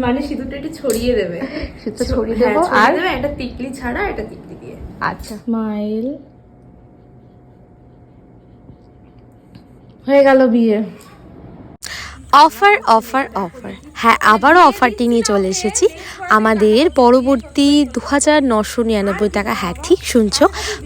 মানে সিঁদুরটা একটু ছড়িয়ে দেবে, সেটা ছড়িয়ে দেবো। আর এটা টিকলি ছাড়া, এটা টিকলি দিয়ে। আচ্ছা, স্মাইল হয়ে গেল বিয়ে। অফার অফার অফার, হ্যাঁ আবারও অফারটি নিয়ে চলে এসেছি। আমাদের পরবর্তী 2999 টাকা, হ্যাঁ ঠিক শুনছো,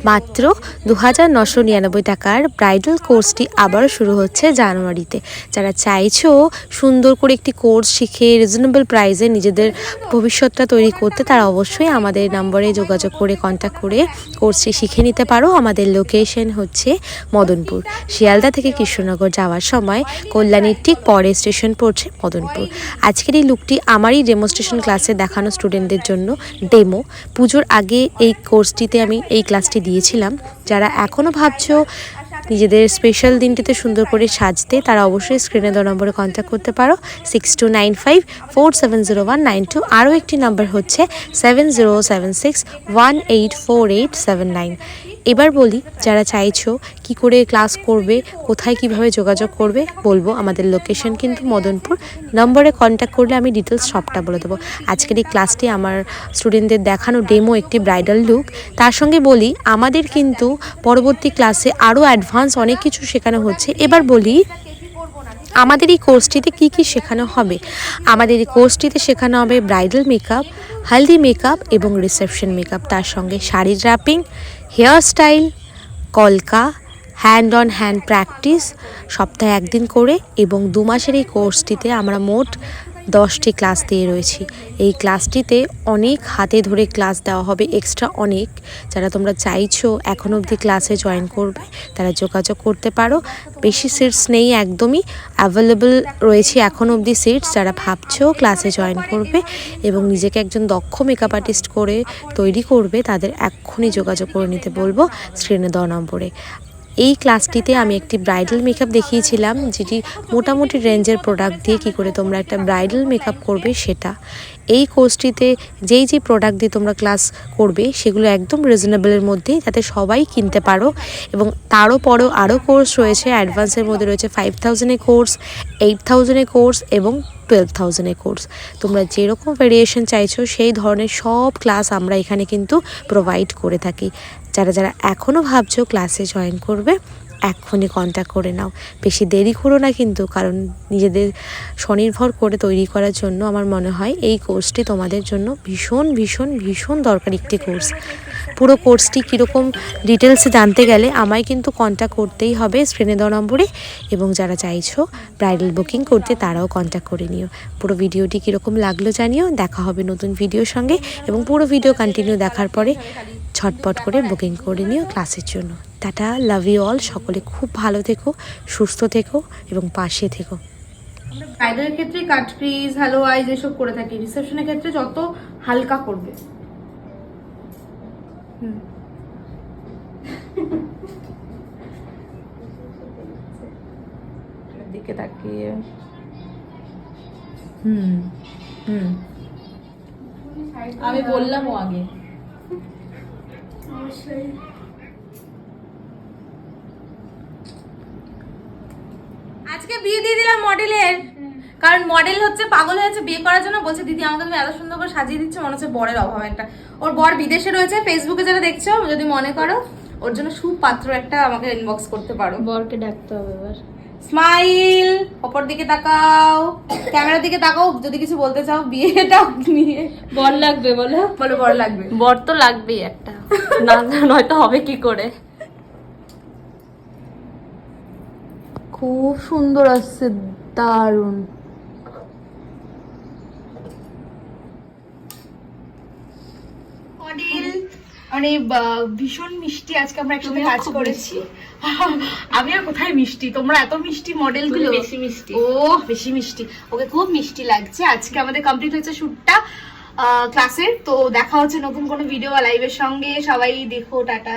মাত্র 2999 টাকার ব্রাইডাল কোর্সটি আবারও শুরু হচ্ছে জানুয়ারিতে। যারা চাইছো সুন্দর করে একটি কোর্স শিখে রিজনেবল প্রাইসে নিজেদের ভবিষ্যৎটা তৈরি করতে, তারা অবশ্যই আমাদের নম্বরে যোগাযোগ করে কন্ট্যাক্ট করে কোর্সটি শিখে নিতে পারো। আমাদের লোকেশন হচ্ছে মদনপুর। শিয়ালদা থেকে কৃষ্ণনগর যাওয়ার সময় কল্যাণীর ঠিক পরে স্টেশন পড়ছে মদনপুর। আজকের এই লুকটি আমারই ডেমোস্ট্রেশন ক্লাসে দেখানো স্টুডেন্টদের জন্য ডেমো। পুজোর আগে এই কোর্সটিতে আমি এই ক্লাসটি দিয়েছিলাম। যারা এখনও ভাবছো নিজেদের স্পেশাল দিনটিতে সুন্দর করে সাজতে, তারা অবশ্যই স্ক্রিনে দেওয়া নম্বরে কন্ট্যাক্ট করতে পারো 6295470192। আরও একটি নাম্বার হচ্ছে 7076184879। এবার বলি, যারা চাইছো কি করে ক্লাস করবে, কোথায় কিভাবে যোগাযোগ করবে বলবো। আমাদের লোকেশন কিন্তু মদনপুর। নম্বরে কন্ট্যাক্ট করলে আমি ডিটেলস সবটা বলে দেবো। আজকের এই ক্লাসটি আমার স্টুডেন্টদের দেখানো ডেমো একটি ব্রাইডাল লুক। তার সঙ্গে বলি, আমাদের কিন্তু পরবর্তী ক্লাসে আরও অ্যাডভান্স অনেক কিছু শেখানো হচ্ছে। এবার বলি আমাদের এই কোর্সটিতে কি কি শেখানো হবে। আমাদের এই কোর্সটিতে শেখানো হবে ব্রাইডাল মেকআপ, হলদি মেকআপ এবং রিসেপশন মেকআপ। তার সঙ্গে শাড়ি ড্রাপিং, হেয়ার স্টাইল, কলকা, হ্যান্ড অন হ্যান্ড প্র্যাকটিস সপ্তাহে একদিন করে। এবং 2 মাসের এই কোর্সটিতে আমরা মোট 10টি ক্লাস দিয়ে রয়েছি। এই ক্লাসটিতে অনেক হাতে ধরে ক্লাস দেওয়া হবে, এক্সট্রা অনেক। যারা তোমরা চাইছো এখন অবধি ক্লাসে জয়েন করবে, তারা যোগাযোগ করতে পারো। বেশি সিটস নেই, একদমই অ্যাভেলেবল রয়েছে এখন অবধি সিটস। যারা ভাবছো ক্লাসে জয়েন করবে এবং নিজেকে একজন দক্ষ মেকআপ আর্টিস্ট করে তৈরি করবে, তাদের এক্ষুনি যোগাযোগ করে নিতে বলবো স্ক্রিনে দেওয়া নম্বরে। এই ক্লাসটিতে আমি একটি ব্রাইডাল মেকআপ দেখিয়েছিলাম, যেটি মোটামুটি রেঞ্জের প্রোডাক্ট দিয়ে কী করে তোমরা একটা ব্রাইডাল মেকআপ করবে সেটা। এই কোর্সটিতে যেই প্রোডাক্ট দিয়ে তোমরা ক্লাস করবে সেগুলো একদম রিজনেবলের মধ্যেই, যাতে সবাই কিনতে পারো। এবং তারও পরেও আরও কোর্স রয়েছে, অ্যাডভান্সের মধ্যে রয়েছে 5000-এ কোর্স, 8000-এ কোর্স এবং 12,000-এ কোর্স। তোমরা যেরকম ভেরিয়েশন চাইছো সেই ধরনের সব ক্লাস আমরা এখানে কিন্তু প্রোভাইড করে থাকি। যারা যারা এখনও ভাবছো ক্লাসে জয়েন করবে, এক্ষুনি কন্ট্যাক্ট করে নাও। বেশি দেরি করো না কিন্তু, কারণ নিজেদের স্বনির্ভর করে তৈরি করার জন্য আমার মনে হয় এই কোর্সটি তোমাদের জন্য ভীষণ ভীষণ ভীষণ দরকারি একটি কোর্স। পুরো কোর্সটি কীরকম ডিটেলসে জানতে গেলে আমায় কিন্তু কন্ট্যাক্ট করতেই হবে স্ক্রিনে দেওয়া নম্বরে। এবং যারা চাইছো ব্রাইডাল বুকিং করতে, তারাও কন্ট্যাক্ট করে নিও। পুরো ভিডিওটি কীরকম লাগলো জানিও। দেখা হবে নতুন ভিডিওর সঙ্গে, এবং পুরো ভিডিও কন্টিনিউ দেখার পরে ঝটপট করে বুকিং করে নিও ক্লাসের জন্য। Tata, love you all. সকলে খুব ভালো থেকো, সুস্থ থেকো এবং পাশে থেকো। আমরা ব্রাইডালের ক্ষেত্রে কাট ক্রিজ, হ্যালো আইজ এসব করে থাকি। রিসেপশনের ক্ষেত্রে যত হালকা করবে। দিকে তাকিয়ে আমি বললাম ও আগে। আজকে বিয়ে দিয়ে দিলাম মডেলের, কারণ মডেল হচ্ছে পাগল হয়েছে বিয়ে করার জন্য। বলছে দিদি আমাকে তুমি এত সুন্দর করে সাজিয়ে দিচ্ছ, মনে হচ্ছে বরের অভাব একটা। ওর বর বিদেশে রয়েছে, ফেসবুকে যারা দেখছো যদি মনে করো ওর জন্য সুপাত্র একটা আমাকে ইনবক্স করতে পারো। বরকে ডাকতে হবে এবার। স্মাইল, অপর দিকে তাকাও, ক্যামেরার দিকে তাকাও। যদি কিছু বলতে চাও বিয়েটা নিয়ে। বর লাগবে বলো, বলো বর লাগবে। বর তো লাগবেই একটা, না নয়তো হবে কি করে। খুব সুন্দর আসছে, দারুণ। মানে ভীষণ মিষ্টি। আজকে আমরা একসাথে কাজ করেছি। আমি আর কোথায় মিষ্টি, তোমরা এত মিষ্টি মডেল গুলো। বেশি মিষ্টি। ও বেশি মিষ্টি, ওকে খুব মিষ্টি লাগছে। আজকে আমাদের কমপ্লিট হয়েছে শুটটা ক্লাসের। তো দেখা হচ্ছে নতুন কোনো ভিডিও বা লাইভের সঙ্গে। সবাই দেখো, টাটা।